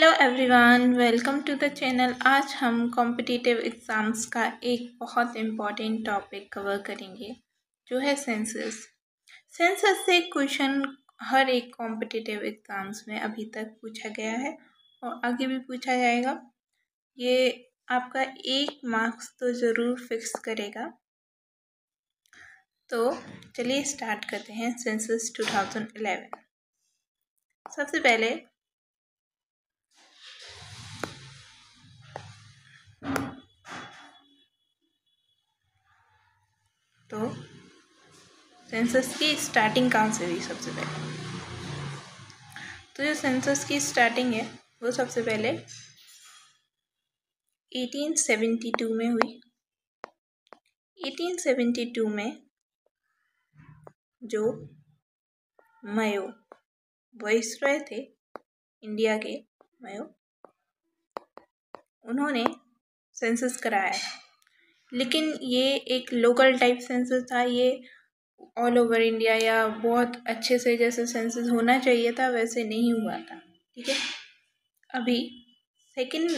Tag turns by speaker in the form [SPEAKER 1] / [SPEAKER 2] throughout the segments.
[SPEAKER 1] Hello everyone, welcome to the channel. आज हम competitive exams का एक बहुत इम्पॉर्टेंट टॉपिक कवर करेंगे जो है सेंसस। सेंसस से क्वेश्चन हर एक कॉम्पिटिटिव एग्ज़ाम्स में अभी तक पूछा गया है और आगे भी पूछा जाएगा। ये आपका 1 मार्क्स तो ज़रूर फिक्स करेगा। तो चलिए स्टार्ट करते हैं सेंसस 2011। सबसे पहले तो सेंसस की स्टार्टिंग कहाँ से हुई? सबसे पहले तो जो सेंसस की स्टार्टिंग है वो सबसे पहले 1872 में हुई। 1872 में जो मयो वाइसरॉय थे इंडिया के, मयो, उन्होंने सेंसस कराया था। लेकिन ये एक लोकल टाइप सेंसस था। ये ऑल ओवर इंडिया या बहुत अच्छे से जैसे सेंसस होना चाहिए था वैसे नहीं हुआ था। ठीक है, अभी सेकंड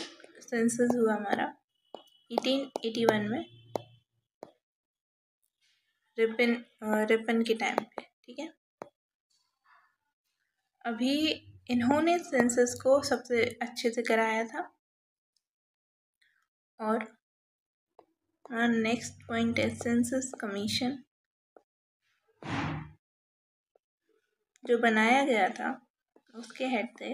[SPEAKER 1] सेंसस हुआ हमारा 1881 में, रिपन के टाइम पे। ठीक है, अभी इन्होंने सेंसस को सबसे अच्छे से कराया था। और नेक्स्ट पॉइंट है सेंसस कमीशन जो बनाया गया था, उसके हेड थे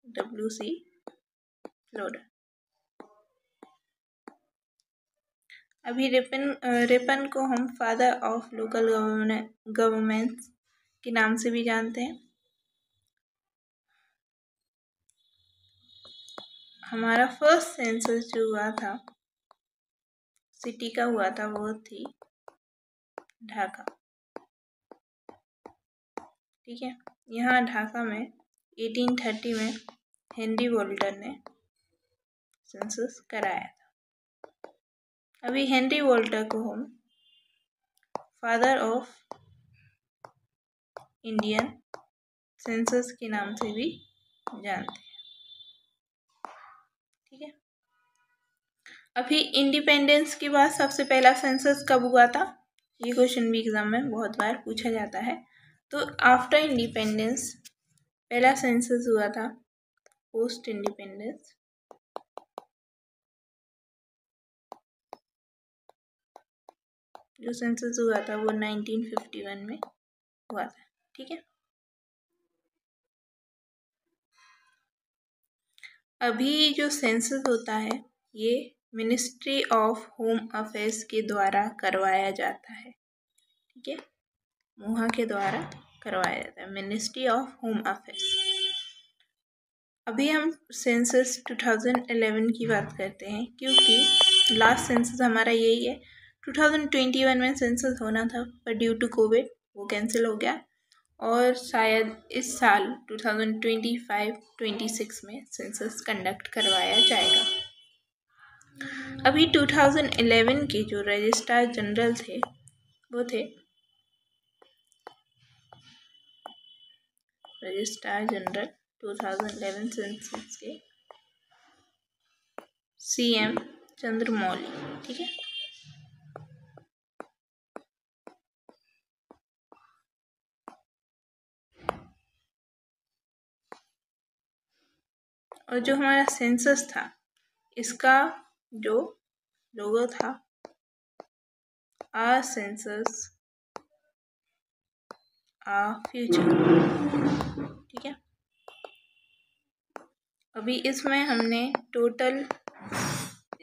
[SPEAKER 1] WC लोडर। अभी रिपन को हम फादर ऑफ लोकल गवर्नमेंट्स के नाम से भी जानते हैं। हमारा फर्स्ट सेंसस जो हुआ था सिटी का हुआ था वो थी ढाका। ठीक है, यहाँ ढाका में 1830 में हेनरी वोल्टर ने सेंसस कराया था। अभी हेनरी वोल्टर को हम फादर ऑफ इंडियन सेंसस के नाम से भी जानते हैं। ठीक है, अभी इंडिपेंडेंस के बाद सबसे पहला सेंसस कब हुआ था? ये क्वेश्चन भी एग्जाम में बहुत बार पूछा जाता है। तो आफ्टर इंडिपेंडेंस पहला सेंसस हुआ था पोस्ट इंडिपेंडेंस। जो सेंसस हुआ था वो 1951 में हुआ था। ठीक है, अभी जो सेंसस होता है ये मिनिस्ट्री ऑफ होम अफेयर्स के द्वारा करवाया जाता है। ठीक है, मुहा के द्वारा करवाया जाता है, मिनिस्ट्री ऑफ होम अफेयर्स। अभी हम सेंसस 2011 की बात करते हैं क्योंकि लास्ट सेंसस हमारा यही है। 2021 में सेंसस होना था पर ड्यू टू कोविड वो कैंसिल हो गया और शायद इस साल 2025-26 में सेंसस कंडक्ट करवाया जाएगा। अभी 2011 के जो रजिस्ट्रार जनरल थे वो थे रजिस्ट्रार जनरल 2011 सेंसस के CM चंद्रमौली। ठीक है, और जो हमारा सेंसस था इसका जो लोगो था आवर सेंसस आवर फ्यूचर। ठीक है, अभी इसमें हमने टोटल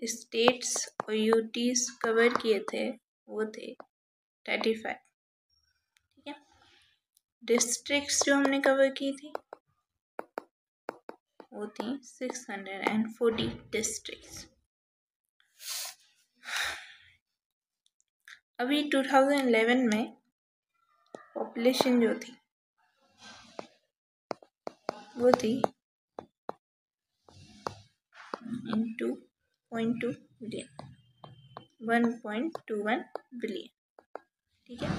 [SPEAKER 1] स्टेट्स और यूटीज कवर किए थे वो थे 35। ठीक है, डिस्ट्रिक्ट्स जो हमने कवर की थी वो थी 640 डिस्ट्रिक्ट्स। अभी 2011 में पॉपुलेशन जो थी वो थी 2.2 बिलियन, 1.21 बिलियन। ठीक है,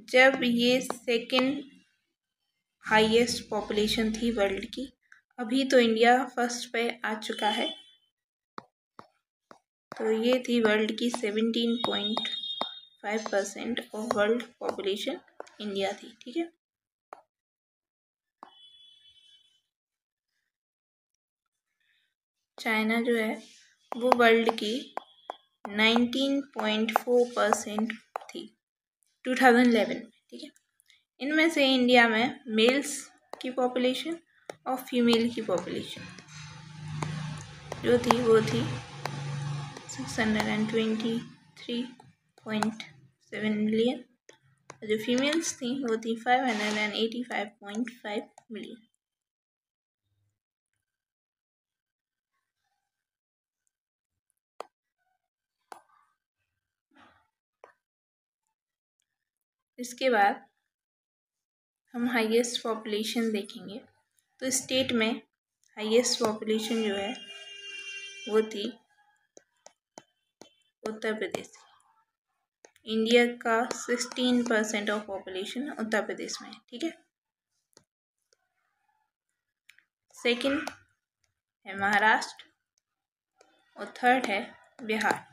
[SPEAKER 1] जब ये सेकेंड हाईएस्ट पॉपुलेशन थी वर्ल्ड की। अभी तो इंडिया फर्स्ट पे आ चुका है। तो ये थी वर्ल्ड की 17.5% ऑफ वर्ल्ड पॉपुलेशन इंडिया थी। ठीक है, चाइना जो है वो वर्ल्ड की 19.4% थी 2011 में। ठीक है, इनमें से इंडिया में मेल्स की पॉपुलेशन और फीमेल की पॉपुलेशन जो थी वो थी 623.7 मिलियन। जो फीमेल्स थी वो थी 585.5 मिलियन। इसके बाद हम हाईएस्ट पॉपुलेशन देखेंगे। तो स्टेट में हाईएस्ट पॉपुलेशन जो है वो थी उत्तर प्रदेश। इंडिया का 16% ऑफ पॉपुलेशन उत्तर प्रदेश में है। ठीक है, सेकंड है महाराष्ट्र और थर्ड है बिहार।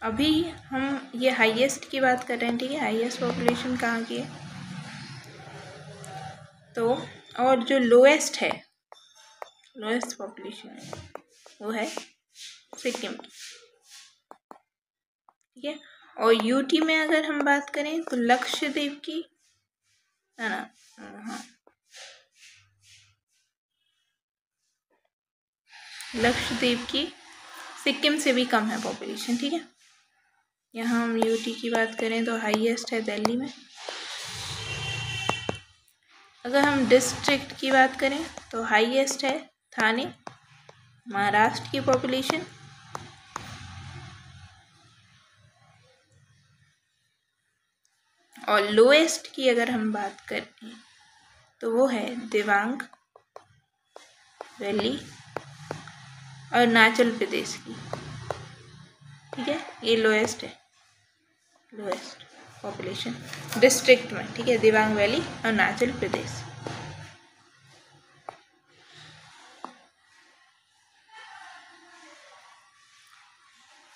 [SPEAKER 1] अभी हम ये हाईएस्ट की बात कर रहे हैं। ठीक है, हाईएस्ट पॉपुलेशन कहाँ की है। तो और जो लोएस्ट है, लोएस्ट पॉपुलेशन है वो है सिक्किम की। ठीक है, और यूटी में अगर हम बात करें तो लक्षद्वीप की हाँ लक्षद्वीप की सिक्किम से भी कम है पॉपुलेशन। ठीक है, यहाँ हम यूटी की बात करें तो हाईएस्ट है दिल्ली में। अगर हम डिस्ट्रिक्ट की बात करें तो हाईएस्ट है थाने महाराष्ट्र की पॉपुलेशन। और लोएस्ट की अगर हम बात करें तो वो है दिबांग वैली अरुणाचल प्रदेश की। ठीक है, ये लोएस्ट है, लोएस्ट पॉपुलेशन डिस्ट्रिक्ट में। ठीक है, दिबांग वैली अरुणाचल प्रदेश।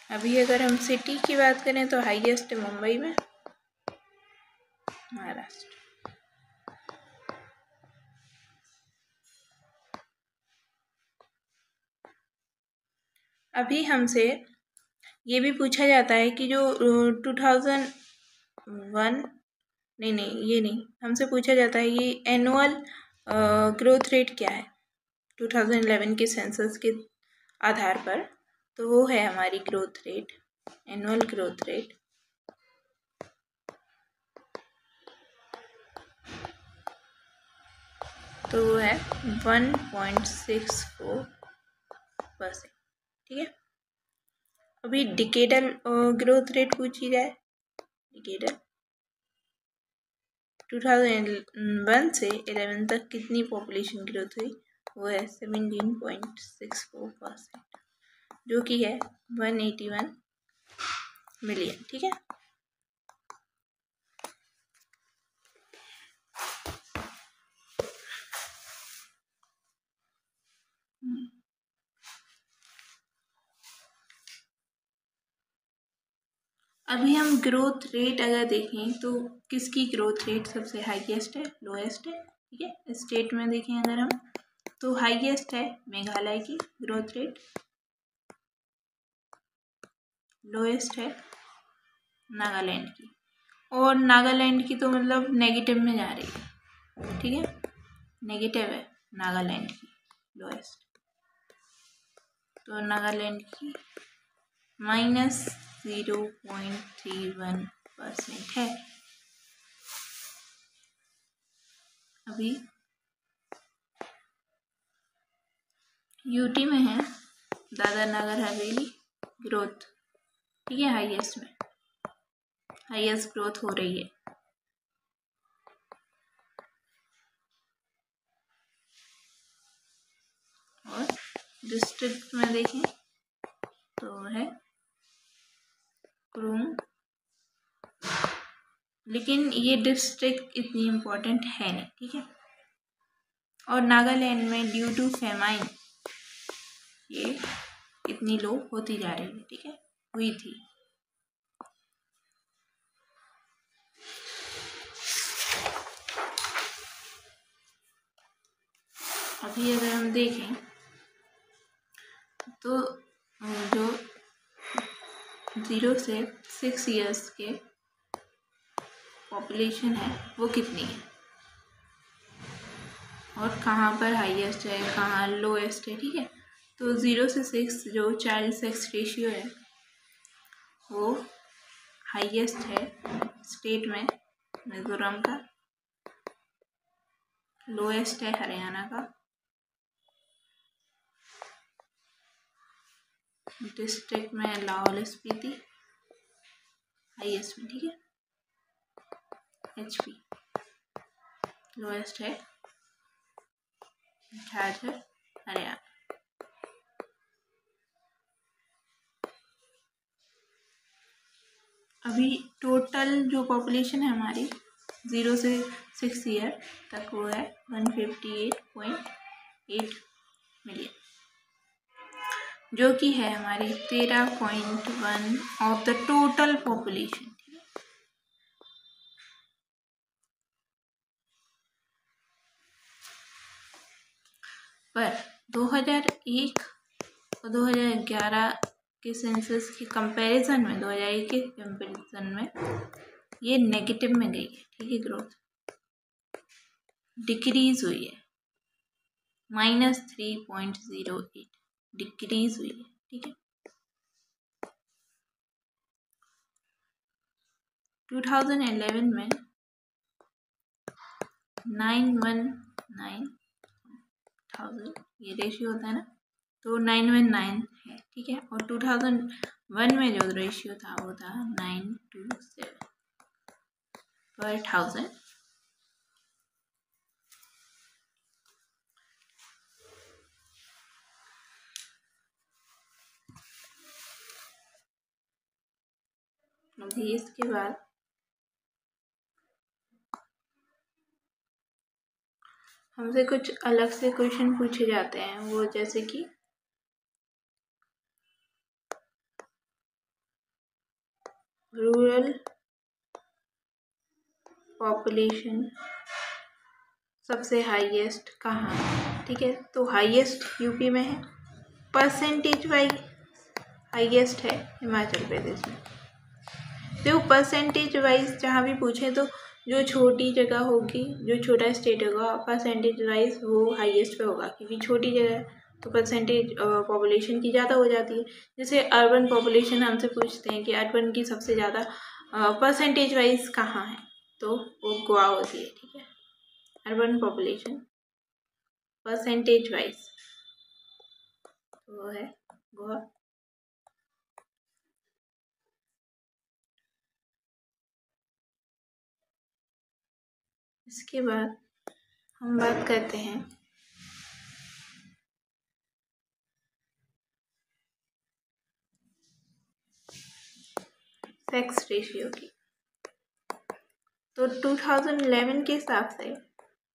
[SPEAKER 1] अभी अगर हम सिटी की बात करें तो हाईएस्ट है मुंबई में महाराष्ट्र। अभी हमसे ये भी पूछा जाता है कि जो 2001 नहीं ये नहीं, हमसे पूछा जाता है ये एनुअल ग्रोथ रेट क्या है 2011 के सेंसस के आधार पर। तो वो है हमारी growth rate, annual growth rate तो वो है 1.64%। ठीक है, अभी डिकेडल ग्रोथ रेट पूछी जाए, डिकेडल 2001 से 11 तक कितनी पॉपुलेशन ग्रोथ हुई, वो है 17.64%, जो कि है 181 मिलियन। ठीक है, अभी हम ग्रोथ रेट अगर देखें तो किसकी ग्रोथ रेट सबसे हाईएस्ट है, लोएस्ट है। ठीक है, स्टेट में देखें अगर हम तो हाईएस्ट है मेघालय की ग्रोथ रेट, लोएस्ट है नागालैंड की। और नागालैंड की तो मतलब नेगेटिव में जा रही है। ठीक है, नेगेटिव है नागालैंड की लोएस्ट। तो नागालैंड की -0.31% है। अभी यूटी में है दादर नगर हवेली ग्रोथ। ठीक है, हाईएस्ट में हाईएस्ट ग्रोथ हो रही है। और डिस्ट्रिक्ट में देखें तो है कुरुंग लेकिन ये डिस्ट्रिक्ट इतनी इम्पोर्टेंट है नहीं, ठीक है। और नागालैंड में ड्यू टू फेमाइन ये इतनी लो होती जा रही है, ठीक है, हुई थी। अभी अगर हम देखें तो जो 0 से 6 ईयर्स के पॉपुलेशन है वो कितनी है और कहाँ पर हाईएस्ट है, कहाँ लोएस्ट है, ठीक है। तो 0 से 6 जो चाइल्ड सेक्स रेशियो है वो हाईएस्ट है स्टेट में मिजोरम का, लोएस्ट है हरियाणा का, डिस्ट्रिक्ट में लाहौल स्पीति हाईएस्ट में, ठीक है, HP लोएस्ट है झारखंड हरियाणा। अभी टोटल जो पॉपुलेशन है हमारी 0 से 6 ईयर तक वो है 158.8 मिलियन, जो कि है हमारी 13.1 ऑफ द टोटल पॉपुलेशन। पर 2001 और 2011 के सेंसस के कंपैरिजन में 2001 के कंपैरिजन में ये नेगेटिव में गई है, ठीक है, ग्रोथ डिक्रीज हुई है, -3.08 डिक्रीज हुई है, ठीक है। 2011 में 919,000 ये रेशियो होता है ना, तो 919 है, ठीक है। और 2001 में जो रेशियो था वो था 927 पर 1000। अभी इसके बाद हमसे कुछ अलग से क्वेश्चन पूछे जाते हैं, वो जैसे कि रूरल पॉपुलेशन सबसे हाईएस्ट कहाँ है, ठीक है। तो हाईएस्ट यूपी में है, परसेंटेज वाइज हाईएस्ट है हिमाचल प्रदेश में। तो परसेंटेज वाइज जहाँ भी पूछे तो जो छोटी जगह होगी, जो छोटा स्टेट होगा, परसेंटेज वाइज वो हाईएस्ट पे होगा, क्योंकि छोटी जगह तो परसेंटेज पॉपुलेशन की ज़्यादा हो जाती है। जैसे अर्बन पॉपुलेशन हमसे पूछते हैं कि अर्बन की सबसे ज़्यादा परसेंटेज वाइज कहाँ है, तो वो गोवा होती है, ठीक है। अर्बन पॉपुलेशन परसेंटेज वाइज वो है गोवा। इसके बाद हम बात करते हैं सेक्स रेशियो की। तो 2011 के हिसाब से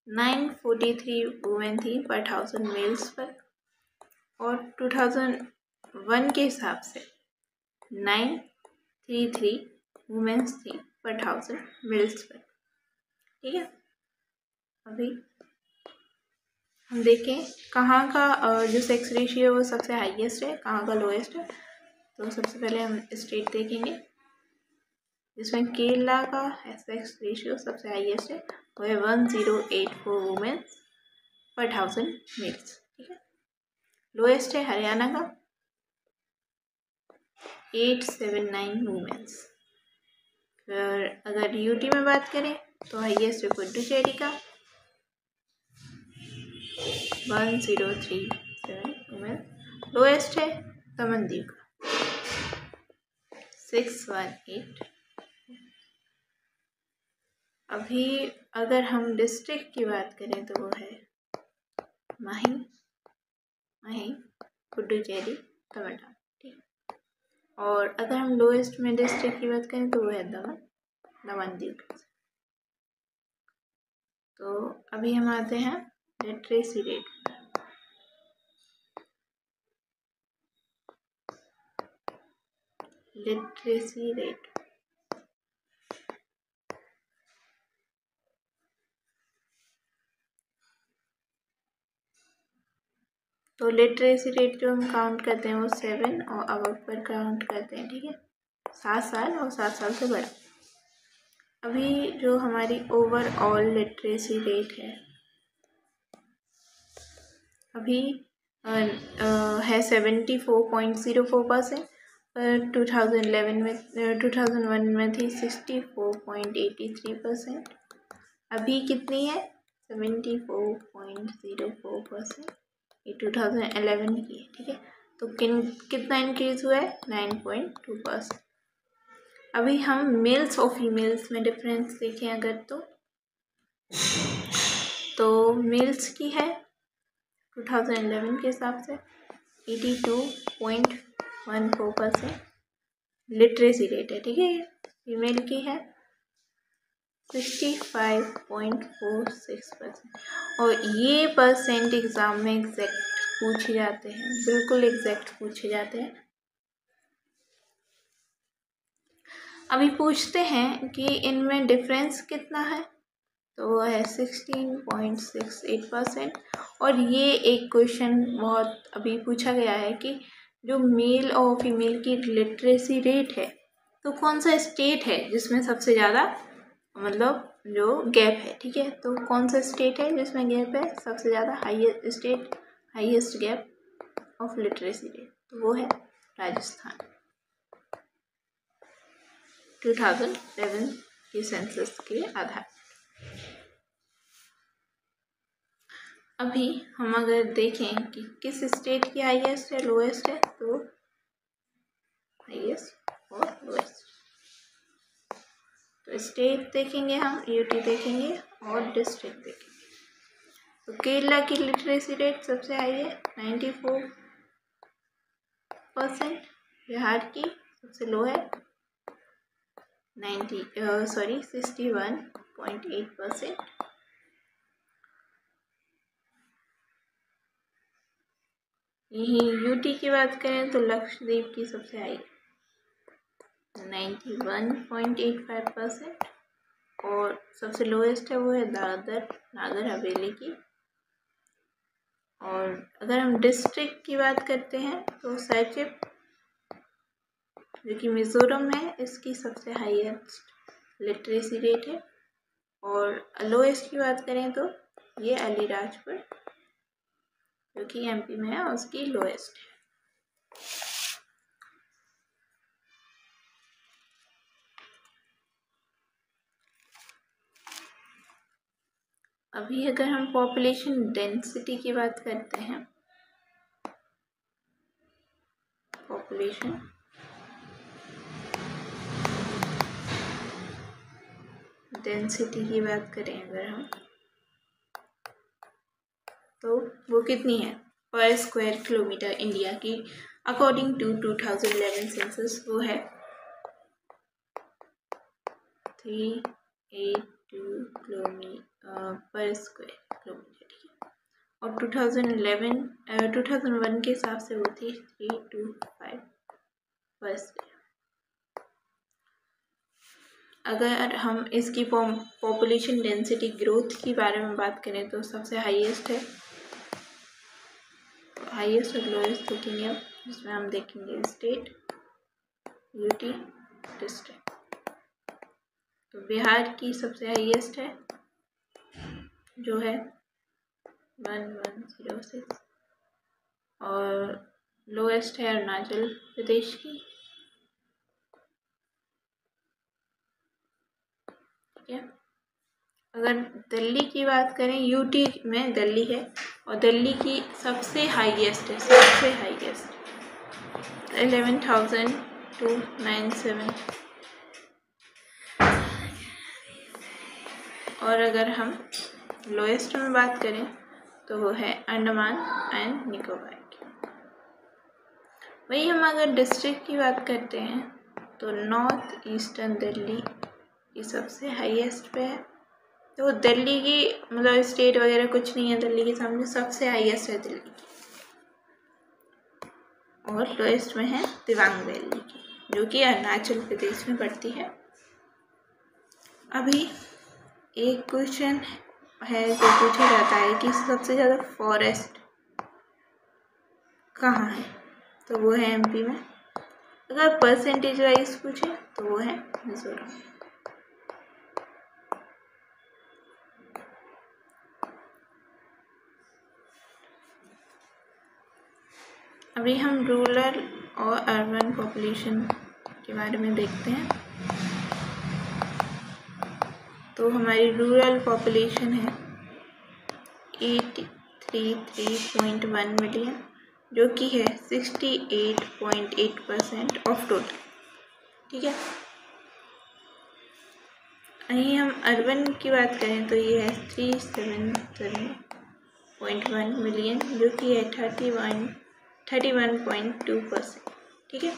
[SPEAKER 1] 943 वुमेन थी पर 1000 मेल्स पर, और 2001 के हिसाब से 933 वुमेन्स थी पर 1000 मेल्स पर, ठीक है। अभी हम देखें कहाँ का जो सेक्स रेशियो वो सबसे हाईएस्ट है, कहाँ का लोएस्ट है। तो सबसे पहले हम स्टेट देखेंगे जिसमें केरला का सेक्स रेशियो सबसे हाईएस्ट है, वो है 1084 वुमेन्स पर 1000 मेल्स, ठीक है। लोएस्ट है हरियाणा का 879 वुमेन्स। फिर अगर यूटी में बात करें तो हाईएस्ट है पुडुचेरी का 1037 वुमेन। लोएस्ट है दमन-दीव का 618। अभी अगर हम डिस्ट्रिक्ट की बात करें तो वो है माही, पुडुचेरी, तमिलनाडु, ठीक। और अगर हम लोएस्ट में डिस्ट्रिक्ट की बात करें तो वो है दमन लवणद्वीप। तो अभी हम आते हैं लिटरेसी रेट। लिटरेसी रेट तो लिटरेसी रेट जो हम काउंट करते हैं वो 7 और अबव पर काउंट करते हैं, ठीक है, 7 साल और 7 साल से बड़ा। अभी जो हमारी ओवरऑल लिटरेसी रेट है अभी है 74.04%, पर 2001 में थी 64.83%। अभी कितनी है 74.04%, ये 2011 की है, ठीक है। तो कितना इंक्रीज हुआ है 9.2%। अभी हम मेल्स और फीमेल्स में डिफरेंस देखें अगर तो मेल्स की है 2011 के हिसाब से 82.14% लिटरेसी रेट है, ठीक है। फीमेल की है 65.46%। और ये परसेंट एग्ज़ाम में एग्जैक्ट पूछे जाते हैं, बिल्कुल एग्जैक्ट पूछे जाते हैं। अभी पूछते हैं कि इनमें डिफरेंस कितना है, तो वो है 16.68%। और ये एक क्वेश्चन बहुत अभी पूछा गया है कि जो मेल और फीमेल की लिटरेसी रेट है तो कौन सा स्टेट है जिसमें सबसे ज़्यादा मतलब जो गैप है, ठीक है। तो कौन सा स्टेट है जिसमें गैप है सबसे ज़्यादा, highest gap of literacy rate, तो वो है राजस्थान 2011 के सेंसस के आधार। अभी हम अगर देखें कि किस स्टेट की हाईएस्ट है लोएस्ट है, तो हाईएस्ट और लोएस्ट, तो स्टेट देखेंगे हम, यूटी देखेंगे और डिस्ट्रिक्ट देखेंगे। तो केरला की लिटरेसी रेट सबसे हाई है 94%। बिहार की सबसे लो है 61.8%। यही यूटी की बात करें तो लक्षद्वीप की सबसे हाई 91.85%। और सबसे लोएस्ट है वो है दादर नागर हवेली की। और अगर हम डिस्ट्रिक्ट की बात करते हैं तो सैचिप जो कि मिज़ोरम है, इसकी सबसे हाईएस्ट लिटरेसी रेट है। और लोएस्ट की बात करें तो ये अलीराजपुर जो कि एमपी में है, उसकी लोएस्ट है। अभी अगर हम पॉपुलेशन डेंसिटी की बात करते हैं, पॉपुलेशन डेंसिटी की बात करें अगर हम, तो वो कितनी है पर स्क्वायर किलोमीटर इंडिया की अकॉर्डिंग टू 2011 सेंसस, वो है 382 पर स्क्वायर किलोमीटर, ठीक है। और 2001 के हिसाब से वो थी 325 पर स्क्वायर। अगर हम इसकी पॉपुलेशन डेंसिटी ग्रोथ की बारे में बात करें तो सबसे हाईएस्ट है, हाईएस्ट और लोएस्ट देखेंगे अब, जिसमें हम देखेंगे स्टेट, यूटी, डिस्ट्रिक्ट। तो बिहार की सबसे हाईएस्ट है जो है 1106। और लोएस्ट है अरुणाचल प्रदेश की, ठीक है। अगर दिल्ली की बात करें, यूटी में दिल्ली है और दिल्ली की सबसे हाईएस्ट है, 11,297। और अगर हम लोएस्ट में बात करें तो वो है अंडमान एंड निकोबार की। वही हम अगर डिस्ट्रिक्ट की बात करते हैं तो नॉर्थ ईस्टर्न दिल्ली ये सबसे हाईएस्ट पे है। तो दिल्ली की मतलब स्टेट वगैरह कुछ नहीं है दिल्ली के सामने, सबसे हाईएस्ट है दिल्ली की। और लोएस्ट में है दिबांग वैली की, जो कि अरुणाचल प्रदेश में पड़ती है। अभी एक क्वेश्चन है जो पूछा जाता है कि सबसे ज़्यादा फॉरेस्ट कहाँ है, तो वो है एमपी में। अगर परसेंटेज वाइज पूछे तो वो है मिजोरम। अभी हम रूरल और अर्बन पॉपुलेशन के बारे में देखते हैं। तो हमारी रूरल पॉपुलेशन है 833.1 मिलियन, जो कि है 68.8% ऑफ टोटल। ठीक है। यहीं हम अर्बन की बात करें तो ये है 377.1 मिलियन, जो कि है 31.2%। ठीक है।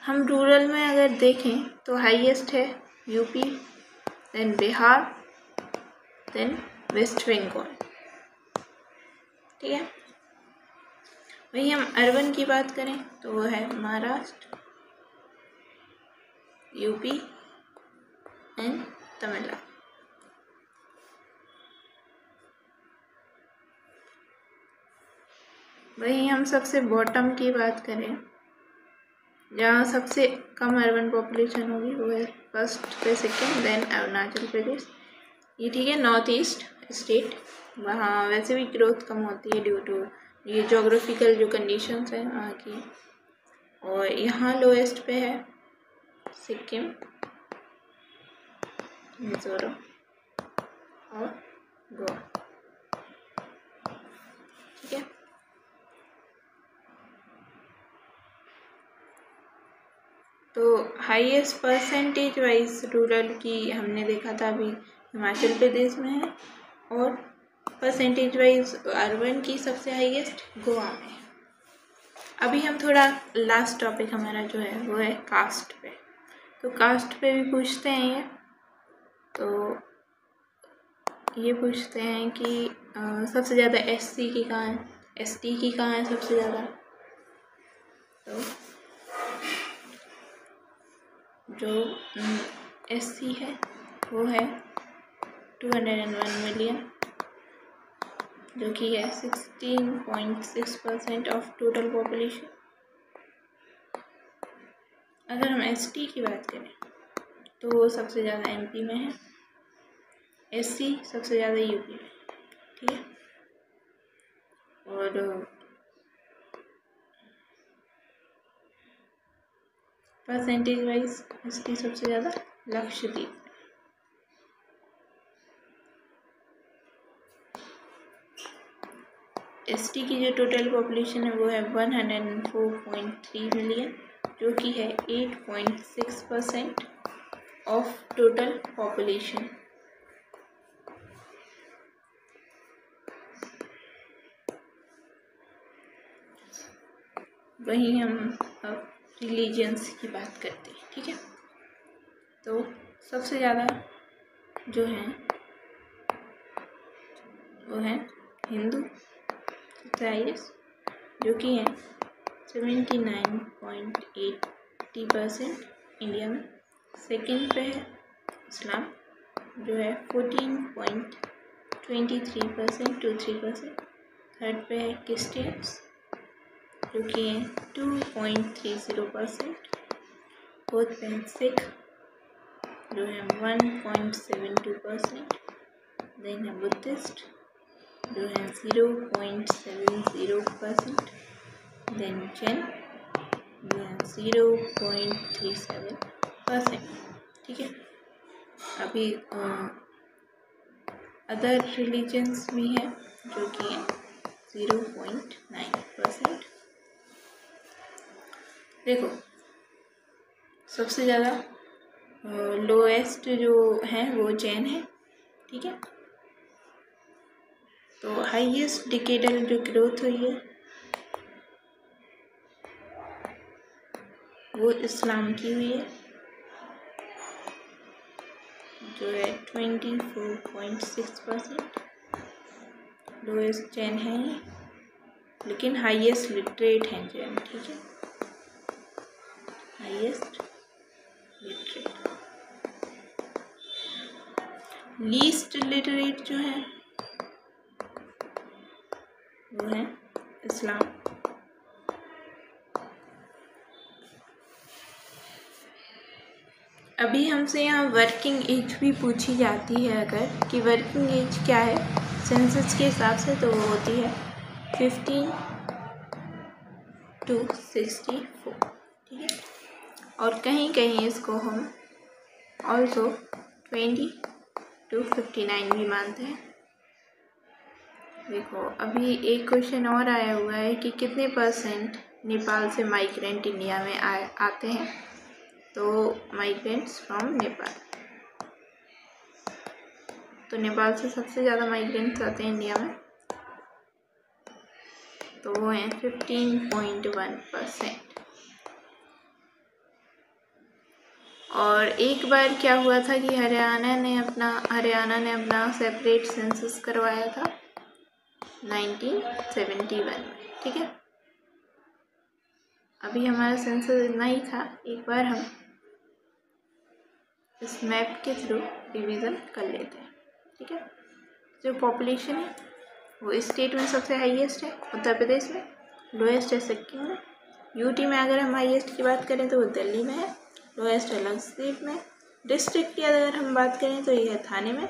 [SPEAKER 1] हम रूरल में अगर देखें तो हाईएस्ट है UP, then Bihar, then West Bengal. ठीक है। वहीं हम अर्बन की बात करें तो वो है महाराष्ट्र, यूपी एंड तमिलनाडु। वहीं हम सबसे बॉटम की बात करें, जहाँ सबसे कम अर्बन पॉपुलेशन होगी वो है फर्स्ट पे सेकेंड, देन अरुणाचल प्रदेश। ये ठीक है नॉर्थ ईस्ट स्टेट, वहाँ वैसे भी ग्रोथ कम होती है ड्यू टू ये जोग्राफिकल जो कंडीशंस हैं वहाँ की। और यहाँ लोएस्ट पे है सिक्किम, मिजोरम और गोवा। ठीक है। तो हाईएस्ट परसेंटेज वाइज रूरल की हमने देखा था अभी हिमाचल प्रदेश में है, और परसेंटेज वाइज अर्बन की सबसे हाईएस्ट गोवा में है। अभी हम थोड़ा लास्ट टॉपिक हमारा जो है वो है कास्ट पे। तो कास्ट पे भी पूछते हैं ये। तो ये पूछते हैं कि सबसे ज़्यादा एससी की कहाँ है, एसटी की कहाँ है सबसे ज़्यादा। तो जो एससी है वो है 201 मिलियन, जो कि है 16.6% ऑफ टोटल पॉपुलेशन। अगर हम एसटी की बात करें तो वो सबसे ज़्यादा एमपी में है, एससी सबसे ज़्यादा यूपी में। ठीक है। और परसेंटेज वाइज एसटी सबसे ज़्यादा लक्षद्वीप। एसटी की जो टोटल पॉपुलेशन है वो है 104.3 मिलियन, जो कि है 8.6% ऑफ टोटल पॉपुलेशन। वहीं हम अब रिलीजियंस की बात करते हैं। ठीक है। तो सबसे ज़्यादा जो है वो है हिंदू, जो कि है 79.80% इंडिया में। सेकंड पे है इस्लाम, जो है 14.23%। थर्ड पे है क्रिश्चियंस, जो कि है 2.30%। फोर्थ पे है सिख, जो है 1.72%। देन है बुद्धिस्ट, जो है 0.70%। देन जैन, जो है 0.37%। ठीक है। अभी अदर रिलीजन्स भी हैं जो कि 0.9%। देखो सबसे ज़्यादा लोएस्ट जो है वो जैन है। ठीक है। तो हाईएस्ट डिकेडल जो ग्रोथ हुई है वो इस्लाम की हुई है। जो है 24.6%। लोएस्ट चैन है ये, लेकिन हाईएस्ट लिटरेट है चैन, ठीक है, हाईएस्ट लिटरेट। लीस्ट लिटरेट जो है वो है इस्लाम। अभी हमसे यहाँ वर्किंग एज भी पूछी जाती है अगर, कि वर्किंग एज क्या है सेंसस के हिसाब से, तो वो होती है 15 to 64, ठीक है। और कहीं कहीं इसको हम ऑल्सो 20 to 59 भी मानते हैं। देखो अभी एक क्वेश्चन और आया हुआ है कि कितने % नेपाल से माइग्रेंट इंडिया में आते हैं। तो माइग्रेंट्स फ्रॉम नेपाल, तो नेपाल से सबसे ज़्यादा माइग्रेंट्स आते हैं इंडिया में, तो वो हैं 15.1%। और एक बार क्या हुआ था कि हरियाणा ने अपना सेपरेट सेंसस करवाया था 1971 में, ठीक है। अभी हमारा सेंसस इतना ही था, एक बार हम इस मैप के थ्रू रिवीजन कर लेते हैं, ठीक है। जो पॉपुलेशन है वो स्टेट में सबसे हाईएस्ट है उत्तर प्रदेश में, लोएस्ट है सिक्किम में। यूटी में अगर हम हाईएस्ट की बात करें तो वो दिल्ली में है, लोएस्ट है लक्षद्वीप में। डिस्ट्रिक्ट की अगर हम बात करें तो ये है थाने में,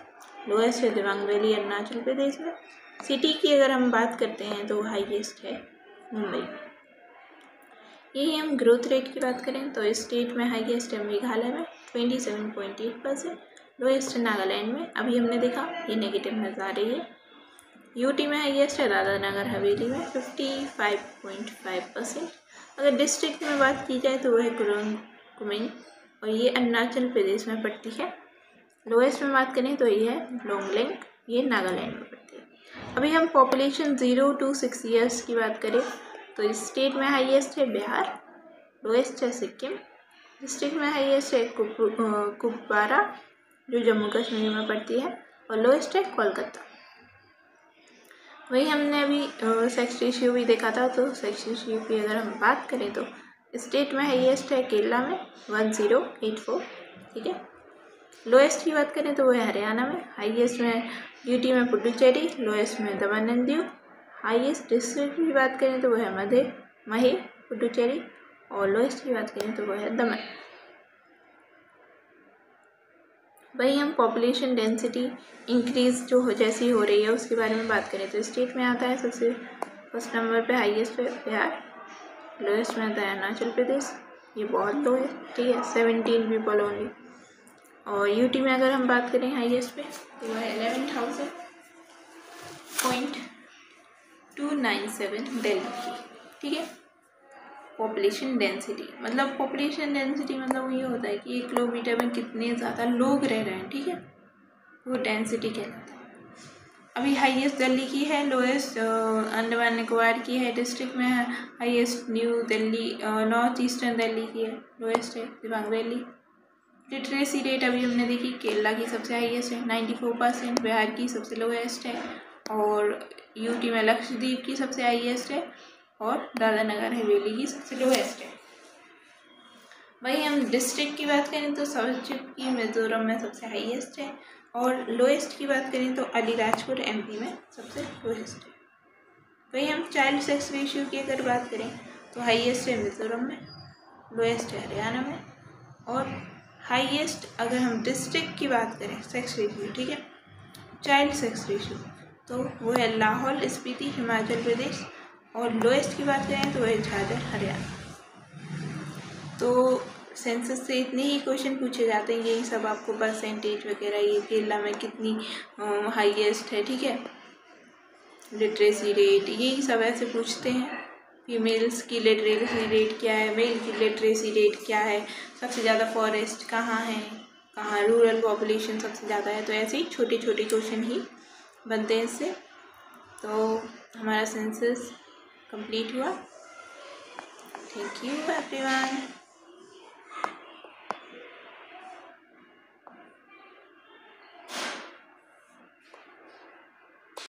[SPEAKER 1] लोएस्ट है दिबांग वैली अरुणाचल प्रदेश में। सिटी की अगर हम बात करते हैं तो हाईएस्ट है मुंबई। यही हम ग्रोथ रेट की बात करें तो स्टेट में हाईएस्ट है मेघालय में 27.8%, लोएस्ट है नागालैंड में, अभी हमने देखा ये नेगेटिव में जा रही है। यूटी में हाईएस्ट है दादरा नगर हवेली में 55.5%। अगर डिस्ट्रिक्ट में बात की जाए तो वह है कुमेन, और ये अरुणाचल प्रदेश में पड़ती है। लोएस्ट में बात करें तो ये है लोंगलेंग, ये नागालैंड में पड़ती है। अभी हम पॉपुलेशन 0 to 6 ईयर्स की बात करें तो स्टेट में हाईएस्ट है बिहार, लोएस्ट है सिक्किम। डिस्ट्रिक्ट में हाईएस्ट है कुपवारा जो जम्मू कश्मीर में पड़ती है, और लोएस्ट है कोलकाता। वही हमने अभी सेक्स रेशियो भी देखा था, तो सेक्स रेशियो की अगर हम बात करें तो स्टेट में हाईएस्ट है केरला में 1084, ठीक है। लोएस्ट की बात करें तो वो है हरियाणा में, हाईएस्ट में यूटी में पुडुचेरी, लोएस्ट में दमन एंड दीव। हाईएस्ट डिस्ट्रिक्ट की बात करें तो वो है महे पुडुचेरी, और लोएस्ट की बात करें तो वो है दमन। वही हम पॉपुलेशन डेंसिटी इंक्रीज जो जैसी हो रही है उसके बारे में बात करें तो स्टेट में आता है सबसे फर्स्ट नंबर पे हाईएस्ट है बिहार, लोएस्ट में आता है अरुणाचल प्रदेश, ये बहुत लो है, ठीक है, 17 पीपल ओनली। और यूटी में अगर हम बात करें हाईएस्ट पे तो वह है 11,297 दिल्ली की, ठीक है। पॉपुलेशन डेंसिटी मतलब ये होता है कि 1 किलोमीटर में कितने ज़्यादा लोग रह रहे हैं, ठीक है, वो डेंसिटी कहलाता है। अभी हाईएस्ट दिल्ली की है, लोएस्ट अंडमान निकोबार की है। डिस्ट्रिक्ट में highest new Delhi north eastern Delhi की है, लोएस्ट है दिबांग वैली। लिटरेसी रेट अभी हमने देखी, केरला की सबसे हाईएस्ट है 94%, बिहार की सबसे लोएस्ट है, और यूटी में लक्षद्वीप की सबसे हाईएस्ट है, और दादरा नगर हवेली की सबसे लोएस्ट है। वही हम डिस्ट्रिक्ट की बात करें तो सौरचिप की मिजोरम में सबसे हाईएस्ट है, और लोएस्ट की बात करें तो अलीराजपुर एमपी में सबसे लोएस्ट है। वही हम चाइल्ड सेक्स रेशियो की अगर बात करें तो हाईएस्ट है मिजोरम में, लोएस्ट है हरियाणा में, और हाईएस्ट अगर हम डिस्ट्रिक्ट की बात करें सेक्स रेशियो, ठीक है, चाइल्ड सेक्स रेशियो, तो वो है लाहौल स्पीति हिमाचल प्रदेश, और लोएस्ट की बात करें तो वह है झारखंड हरियाणा। तो सेंसस से इतने ही क्वेश्चन पूछे जाते हैं, यही सब आपको परसेंटेज वगैरह, ये केरला में कितनी हाईएस्ट है, ठीक है, लिटरेसी रेट, यही सब ऐसे पूछते हैं। फीमेल्स की लिटरेसी रेट क्या है, मेल की लिटरेसी रेट क्या है, सबसे ज़्यादा फॉरेस्ट कहाँ है, कहाँ रूरल पॉपुलेशन सबसे ज़्यादा है, तो ऐसे ही छोटे छोटे क्वेश्चन ही बनते हैं इससे। तो हमारा सेंसस कंप्लीट हुआ। Thank you everyone.